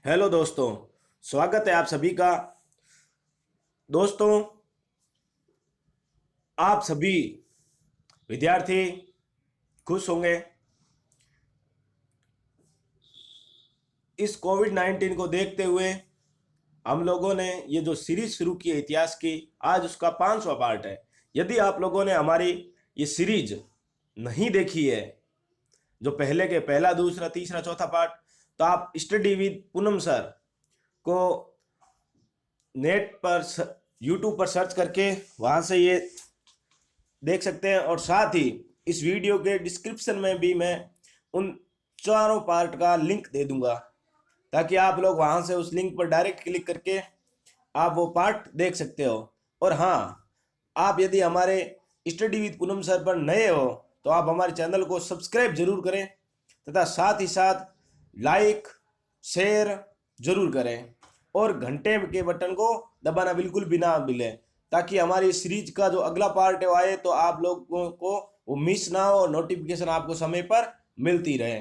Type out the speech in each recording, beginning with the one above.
Hello दोस्तों, स्वागत है आप सभी का। दोस्तों, आप सभी विद्यार्थी खुश होंगे। इस कोविड-19 को देखते हुए हम लोगों ने ये जो सीरीज शुरू की है इतिहास की, आज उसका 5वां पार्ट है। यदि आप लोगों ने हमारी ये सीरीज नहीं देखी है, जो पहले के पहला, दूसरा, तीसरा, चौथा पार्ट, तो आप स्टडी विद पूनम सर को नेट पर यूट्यूब पर सर्च करके वहाँ से ये देख सकते हैं। और साथ ही इस वीडियो के डिस्क्रिप्शन में भी मैं उन चारों पार्ट का लिंक दे दूंगा, ताकि आप लोग वहां से उस लिंक पर डायरेक्ट क्लिक करके आप वो पार्ट देख सकते हो। और हाँ, आप यदि हमारे स्टडी विद पूनम सर पर नए हो तो आप हमारे चैनल को सब्सक्राइब जरूर करें तथा साथ ही साथ लाइक शेयर जरूर करें और घंटे के बटन को दबाना बिल्कुल भी ना भूलें, ताकि हमारी सीरीज का जो अगला पार्ट है वो आए तो आप लोगों को वो मिस ना हो, नोटिफिकेशन आपको समय पर मिलती रहे।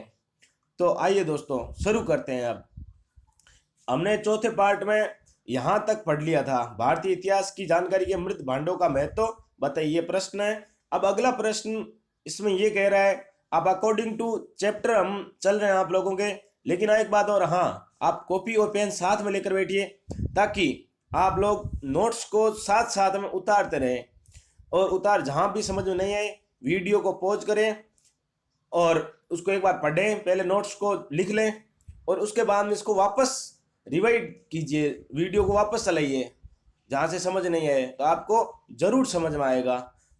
तो आइए दोस्तों, शुरू करते हैं। अब हमने चौथे पार्ट में यहाँ तक पढ़ लिया था, भारतीय इतिहास की जानकारी के मृत भांडों का महत्व बताइए, प्रश्न है। अब अगला प्रश्न इसमें ये कह रहा है, अब अकॉर्डिंग टू चैप्टर हम चल रहे हैं आप लोगों के। लेकिन एक बात और, हाँ, आप कॉपी और पेन साथ में लेकर बैठिए, ताकि आप लोग नोट्स को साथ साथ में उतारते रहें। और जहां भी समझ में नहीं आए वीडियो को पॉज करें और उसको एक बार पढ़ें, पहले नोट्स को लिख लें और उसके बाद में इसको वापस रिवाइड कीजिए, वीडियो को वापस चलाइए। जहाँ से समझ नहीं आए तो आपको जरूर समझ में आएगा।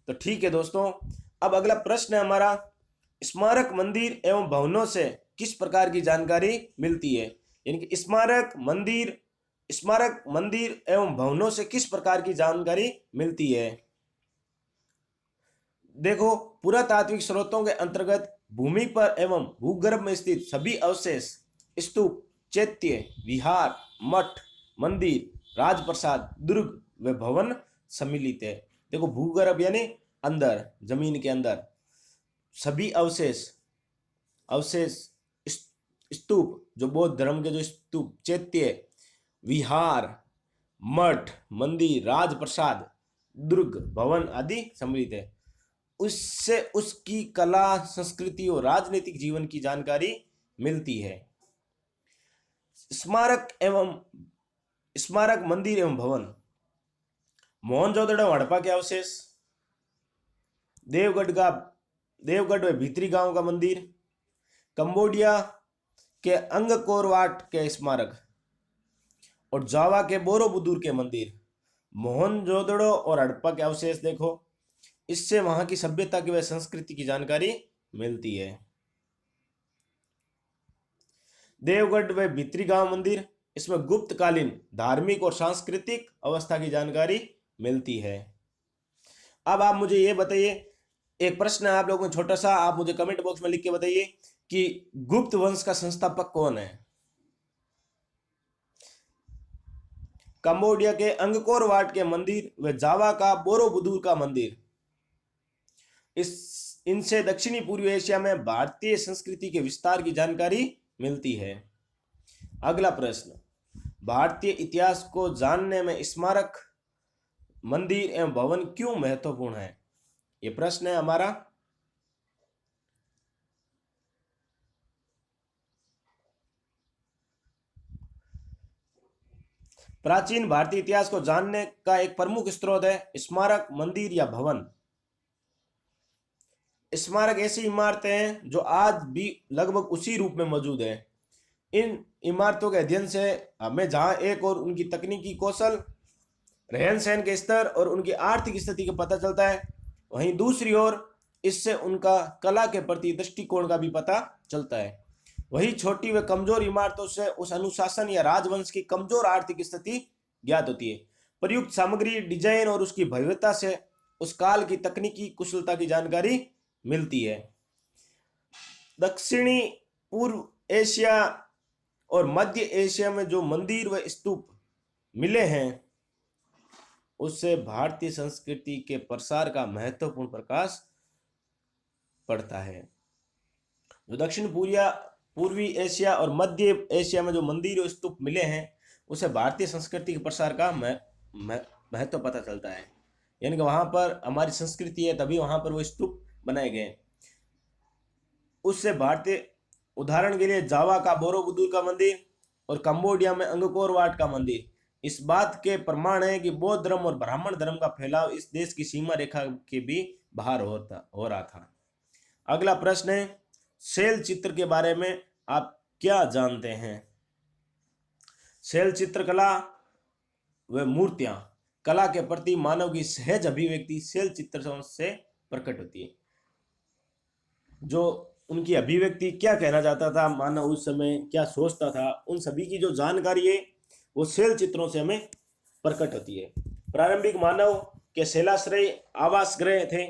तो ठीक है दोस्तों, अब अगला प्रश्न है हमारा, स्मारक मंदिर एवं भवनों से किस प्रकार की जानकारी मिलती है। यानी कि स्मारक मंदिर एवं भवनों से किस प्रकार की जानकारी मिलती है। देखो, पुरातात्विक स्रोतों के अंतर्गत भूमि पर एवं भूगर्भ में स्थित सभी अवशेष, स्तूप, चैत्य, विहार, मठ, मंदिर, राजप्रसाद, दुर्ग व भवन सम्मिलित है। देखो, भूगर्भ यानी अंदर, जमीन के अंदर, सभी अवशेष अवशेष स्तूप, जो बौद्ध धर्म के जो स्तूप, चैत्य, विहार, मठ, मंदिर, राजप्रसाद, दुर्ग, भवन आदि सम्मिलित है। उससे उसकी कला, संस्कृति और राजनीतिक जीवन की जानकारी मिलती है। स्मारक मंदिर एवं भवन, मोहनजोदड़ो हड़प्पा के अवशेष, देवगढ़ व भीतरी गांव का मंदिर, कंबोडिया के अंगकोर वाट के स्मारक और जावा के बोरोबुदुर के मंदिर। मोहनजोदड़ो और हड़प्पा के अवशेष देखो, इससे वहां की सभ्यता की व संस्कृति की जानकारी मिलती है। देवगढ़ व भीतरी गांव मंदिर, इसमें गुप्तकालीन धार्मिक और सांस्कृतिक अवस्था की जानकारी मिलती है। अब आप मुझे ये बताइए, एक प्रश्न है आप लोगों को छोटा सा, आप मुझे कमेंट बॉक्स में लिख के बताइए कि गुप्त वंश का संस्थापक कौन है। कंबोडिया के अंगकोर वाट के मंदिर व जावा का बोरोबुदुर का मंदिर, इनसे दक्षिणी पूर्वी एशिया में भारतीय संस्कृति के विस्तार की जानकारी मिलती है। अगला प्रश्न, भारतीय इतिहास को जानने में स्मारक मंदिर एवं भवन क्यों महत्वपूर्ण है। ये प्रश्न है हमारा। प्राचीन भारतीय इतिहास को जानने का एक प्रमुख स्रोत है स्मारक, मंदिर या भवन। स्मारक ऐसी इमारतें हैं जो आज भी लगभग उसी रूप में मौजूद है। इन इमारतों के अध्ययन से हमें जहां एक और उनकी तकनीकी कौशल, रहन सहन के स्तर और उनकी आर्थिक स्थिति का पता चलता है, वहीं दूसरी ओर इससे उनका कला के प्रति दृष्टिकोण का भी पता चलता है। वही छोटी व कमजोर इमारतों से उस अनुशासन या राजवंश की कमजोर आर्थिक स्थिति ज्ञात होती है। प्रयुक्त सामग्री, डिजाइन और उसकी भव्यता से उस काल की तकनीकी कुशलता की जानकारी मिलती है। दक्षिणी पूर्व एशिया और मध्य एशिया में जो मंदिर व स्तूप मिले हैं, उससे भारतीय संस्कृति के प्रसार का महत्वपूर्ण प्रकाश पड़ता है। जो पूर्वी एशिया और मध्य एशिया में जो मंदिर और स्तूप मिले हैं उसे भारतीय संस्कृति के प्रसार का महत्व पता चलता है। यानी कि वहाँ पर हमारी संस्कृति है, तभी वहाँ पर वो स्तूप बनाए गए। उससे भारतीय, उदाहरण के लिए जावा का बोरोबुदुर का मंदिर और कंबोडिया में अंगकोर वाट का मंदिर इस बात के प्रमाण है कि बौद्ध धर्म और ब्राह्मण धर्म का फैलाव इस देश की सीमा रेखा के भी बाहर हो रहा था। अगला प्रश्न है, शैल चित्र के बारे में आप क्या जानते हैं? शैल चित्रकला व मूर्तियां, कला के प्रति मानव की सहज अभिव्यक्ति शैल चित्रों से प्रकट होती है। जो उनकी अभिव्यक्ति, क्या कहना चाहता था मानव, उस समय क्या सोचता था, उन सभी की जो जानकारी है वो शैल चित्रों से हमें प्रकट होती है। प्रारंभिक मानव के शैलाश्रय आवास गृह थे।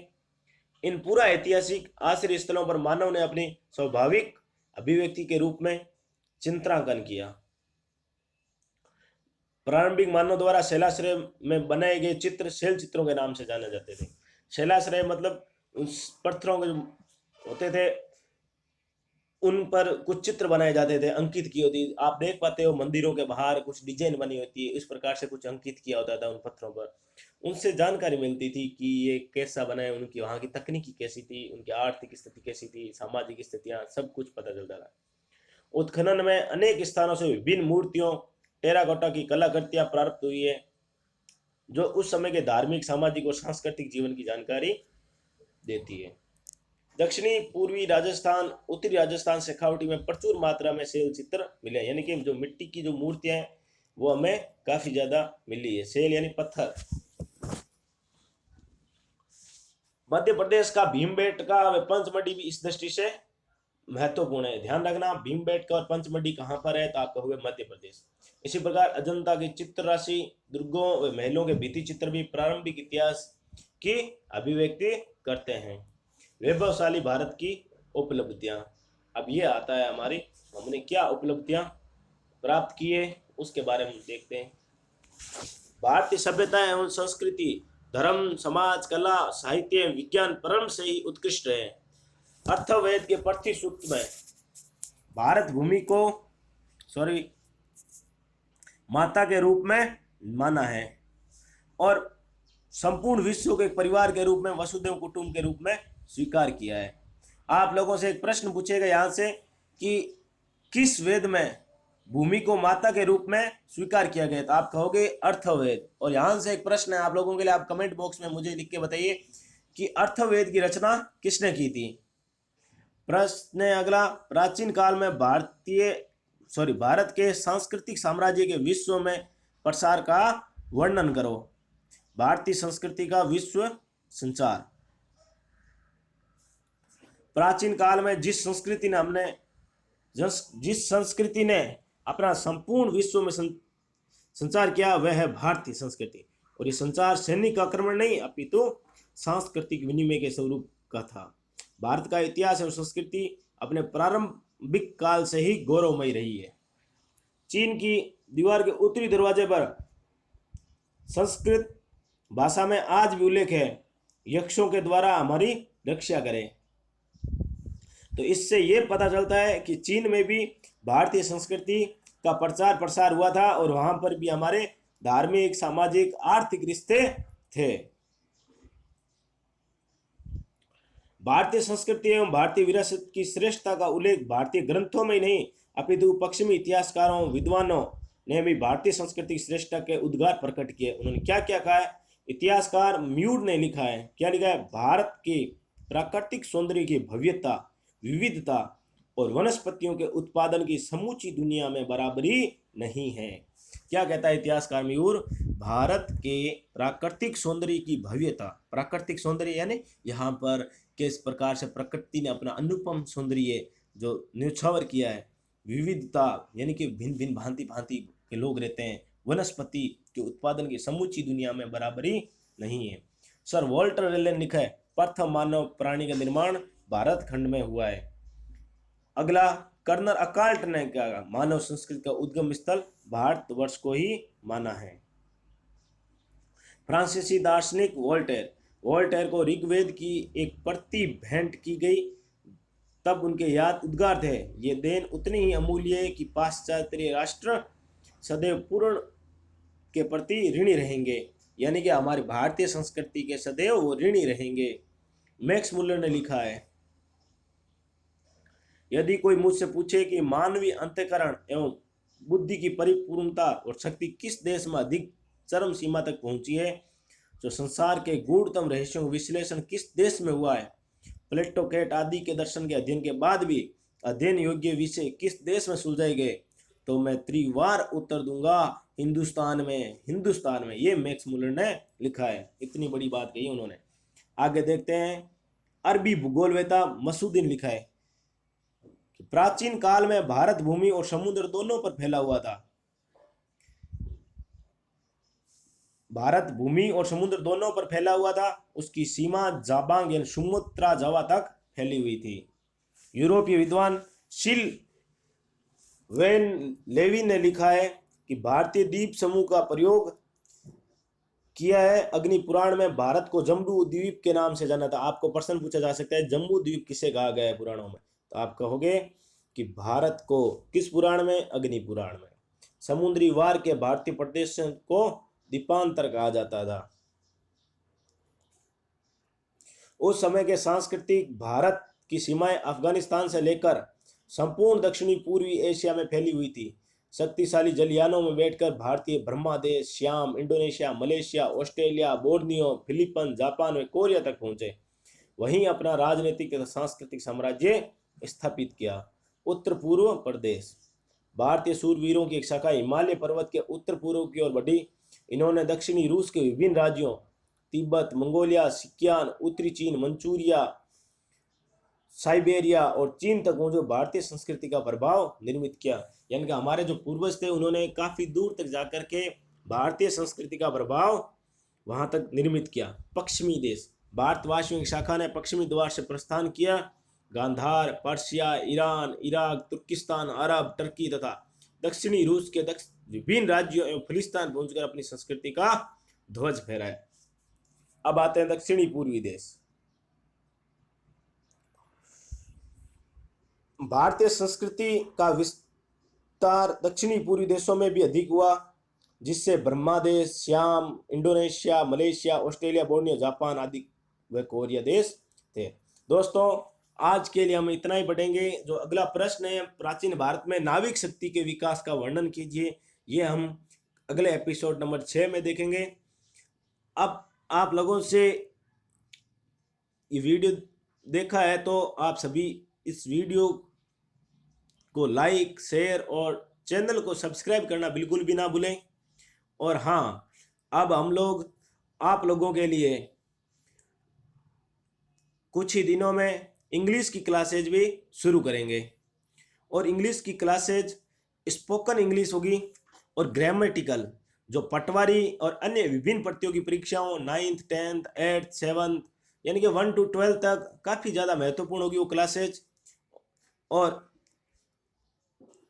इन पूरा ऐतिहासिक आश्रय स्थलों पर मानव ने अपनी स्वाभाविक अभिव्यक्ति के रूप में चित्रांकन किया। प्रारंभिक मानव द्वारा शैलाश्रय में बनाए गए चित्र शैल चित्रों के नाम से जाने जाते थे। शैलाश्रय मतलब उस पत्थरों के जो होते थे उन पर कुछ चित्र बनाए जाते थे, अंकित की होती। आप देख पाते हो मंदिरों के बाहर कुछ डिजाइन बनी होती है, इस प्रकार से कुछ अंकित किया होता था उन पत्थरों पर। उनसे जानकारी मिलती थी कि ये कैसा बना है, उनकी वहाँ की तकनीकी कैसी थी, उनकी आर्थिक स्थिति कैसी थी, सामाजिक स्थितियाँ, सब कुछ पता चलता था। उत्खनन में अनेक स्थानों से विभिन्न मूर्तियों, टेराकोटा की कलाकृतियां प्राप्त हुई है, जो उस समय के धार्मिक, सामाजिक और सांस्कृतिक जीवन की जानकारी देती है। दक्षिणी पूर्वी राजस्थान, उत्तरी राजस्थान शेखावटी में प्रचुर मात्रा में शैल चित्र मिले, यानी कि जो मिट्टी की जो मूर्तियां हैं वो हमें काफी ज्यादा मिली है। शैल यानी पत्थर। मध्य प्रदेश का भीमबेटका व पंचमढ़ी भी इस दृष्टि से महत्वपूर्ण है। ध्यान रखना, भीमबेटका और पंचमढ़ी कहाँ पर है, तो आप कहोगे मध्य प्रदेश। इसी प्रकार अजंता की चित्र राशि, दुर्गों व महलों के भित्ति चित्र भी प्रारंभिक इतिहास की अभिव्यक्ति करते हैं। वैभवशाली भारत की उपलब्धियां। अब ये आता है हमारी, हमने क्या उपलब्धियां प्राप्त की है उसके बारे में देखते हैं। भारतीय सभ्यता एवं संस्कृति धर्म, समाज, कला, साहित्य, विज्ञान परम से ही उत्कृष्ट है। अर्थवेद के पृथ्वी सूक्त में भारत भूमि को माता के रूप में माना है और संपूर्ण विश्व के परिवार के रूप में, वसुधैव कुटुंब के रूप में स्वीकार किया है। आप लोगों से एक प्रश्न पूछेगा यहाँ से कि किस वेद में भूमि को माता के रूप में स्वीकार किया गया, तो आप कहोगे अर्थवेद। और यहाँ से एक प्रश्न है आप लोगों के लिए, आप कमेंट बॉक्स में मुझे लिख के बताइए कि अर्थवेद की रचना किसने की थी। प्रश्न है अगला, प्राचीन काल में भारत के सांस्कृतिक साम्राज्य के विश्व में प्रसार का वर्णन करो। भारतीय संस्कृति का विश्व संचार। प्राचीन काल में जिस संस्कृति ने अपना संपूर्ण विश्व में संचार किया वह है भारतीय संस्कृति। और ये संचार सैनिक आक्रमण नहीं अपितु सांस्कृतिक विनिमय के स्वरूप का था। भारत का इतिहास और संस्कृति अपने प्रारंभिक काल से ही गौरवमयी रही है। चीन की दीवार के उत्तरी दरवाजे पर संस्कृत भाषा में आज भी उल्लेख है, यक्षों के द्वारा हमारी रक्षा करें। तो इससे यह पता चलता है कि चीन में भी भारतीय संस्कृति का प्रचार प्रसार हुआ था और वहां पर भी हमारे धार्मिक, सामाजिक, आर्थिक रिश्ते थे। भारतीय संस्कृति एवं भारतीय विरासत की श्रेष्ठता का उल्लेख भारतीय ग्रंथों में ही नहीं अपितु पश्चिमी इतिहासकारों, विद्वानों ने भी भारतीय संस्कृति की श्रेष्ठता के उद्गार प्रकट किए। उन्होंने क्या क्या कहा है? इतिहासकार म्यूर ने लिखा है, क्या लिखा है? भारत के प्राकृतिक सौंदर्य की भव्यता, विविधता और वनस्पतियों के उत्पादन की समूची दुनिया में बराबरी नहीं है। क्या कहता है इतिहासकार म्यूर? भारत के प्राकृतिक सौंदर्य की भव्यता, प्राकृतिक सौंदर्य यानी यहाँ पर किस प्रकार से प्रकृति ने अपना अनुपम सौंदर्य जो न्यौछावर किया है। विविधता यानी कि भिन्न भिन्न भांति भांति के लोग रहते हैं। वनस्पति के उत्पादन की समूची दुनिया में बराबरी नहीं है। सर वॉल्टर रेले ने लिखा है, प्रथम मानव प्राणी का निर्माण भारत खंड में हुआ है। अगला, कर्नल अकाल्ट ने क्या कहा? मानव संस्कृति का उद्गम स्थल भारतवर्ष को ही माना है। फ्रांसीसी दार्शनिक वोल्टेयर को ऋग्वेद की एक प्रति भेंट की गई तब उनके याद उद्गार थे। ये देन उतनी ही अमूल्य है कि पाश्चात्य राष्ट्र सदैव पूर्ण के प्रति ऋणी रहेंगे, यानी कि हमारी भारतीय संस्कृति के सदैव वो ऋणी रहेंगे। मैक्स मुलर ने लिखा है, यदि कोई मुझसे पूछे कि मानवीय अंतःकरण एवं बुद्धि की परिपूर्णता और शक्ति किस देश में अधिक चरम सीमा तक पहुंची है, जो संसार के गूढ़तम रहस्यों का विश्लेषण किस देश में हुआ है, प्लेटो केट आदि के दर्शन के अध्ययन के बाद भी अध्ययन योग्य विषय किस देश में सुलझाए गए, तो मैं त्रिवार उत्तर दूंगा, हिंदुस्तान में। हिंदुस्तान में, ये मैक्स मुलर ने लिखा है। इतनी बड़ी बात कही उन्होंने। आगे देखते हैं, अरबी भूगोलवेता मसूदीन लिखा है कि प्राचीन काल में भारत भूमि और समुद्र दोनों पर फैला हुआ था। भारत भूमि और समुद्र दोनों पर फैला हुआ था। उसकी सीमा जाबांग यानी सुमुत्रा जावा तक फैली हुई थी। यूरोपीय विद्वान शिल वेन लेविन ने लिखा है कि भारतीय द्वीप समूह का प्रयोग किया है। अग्नि पुराण में भारत को जम्बू द्वीप के नाम से जाना था। आपको प्रश्न पूछा जा सकता है, जम्बू द्वीप किसे कहा गया है पुराणों में, तो आप कहोगे कि भारत को किस पुराण में? अग्नि पुराण में। समुद्री वार के भारतीय प्रदेश को द्वीपांतर कहा जाता था। उस समय के सांस्कृतिक भारत की सीमाएं अफगानिस्तान से लेकर संपूर्ण दक्षिणी पूर्वी एशिया में फैली हुई थी। शक्तिशाली जलयानों में बैठकर भारतीय Brahmadesh, Shyam, Indonesia, Malaysia, Australia, Borneo, Philippines, Japan व कोरिया तक पहुंचे। वहीं अपना राजनीतिक तथा सांस्कृतिक साम्राज्य स्थापित किया। उत्तर पूर्व प्रदेश, भारतीय सूरवीरों की एक शाखा हिमालय पर्वत के उत्तर पूर्व की ओर बढ़ी। इन्होंने दक्षिणी रूस के विभिन्न राज्यों तिब्बत, मंगोलिया, सिक्कियान, उत्तरी चीन, मंचूरिया, साइबेरिया और चीन तक जो भारतीय संस्कृति का प्रभाव निर्मित किया। यानी कि हमारे जो पूर्वज थे उन्होंने काफी दूर तक जाकर के भारतीय संस्कृति का प्रभाव वहां तक निर्मित किया। पश्चिमी देश, भारतवासियों की शाखा ने पश्चिमी द्वार से प्रस्थान किया। गांधार, पर्शिया, ईरान, इराक, तुर्किस्तान, अरब, टर्की तथा दक्षिणी रूस के विभिन्न राज्यों एवं फिलिस्तीन पहुंचकर अपनी संस्कृति का ध्वज फहराया। अब आते हैं दक्षिणी पूर्वी देश। भारतीय संस्कृति का विस्तार दक्षिणी पूर्वी देशों में भी अधिक हुआ, जिससे Brahmadesh, Shyam, Indonesia, Malaysia, Australia, Borneo, Japan आदि व कोरिया देश थे। दोस्तों, आज के लिए हम इतना ही पढ़ेंगे। जो अगला प्रश्न है, प्राचीन भारत में नाविक शक्ति के विकास का वर्णन कीजिए, ये हम अगले एपिसोड नंबर 6 में देखेंगे। अब आप लोगों से ये वीडियो देखा है तो आप सभी इस वीडियो को लाइक, शेयर और चैनल को सब्सक्राइब करना बिल्कुल भी ना भूलें। और हाँ, अब हम लोग आप लोगों के लिए कुछ ही दिनों में इंग्लिश की क्लासेज भी शुरू करेंगे। और इंग्लिश की क्लासेज स्पोकन इंग्लिश होगी और ग्रामेटिकल, जो पटवारी और अन्य विभिन्न प्रतियोगी परीक्षाओं 9th, 10th, 8th, 7th यानी कि 1 to 12 तक काफ़ी ज़्यादा महत्वपूर्ण होगी वो क्लासेज। और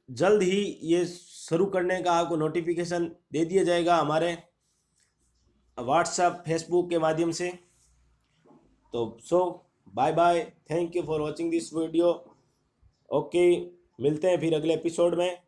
जल्द ही ये शुरू करने का आपको नोटिफिकेशन दे दिया जाएगा हमारे व्हाट्सएप, फेसबुक के माध्यम से। तो bye bye, thank you for watching this video. Okay, मिलते हैं फिर अगले एपिसोड में।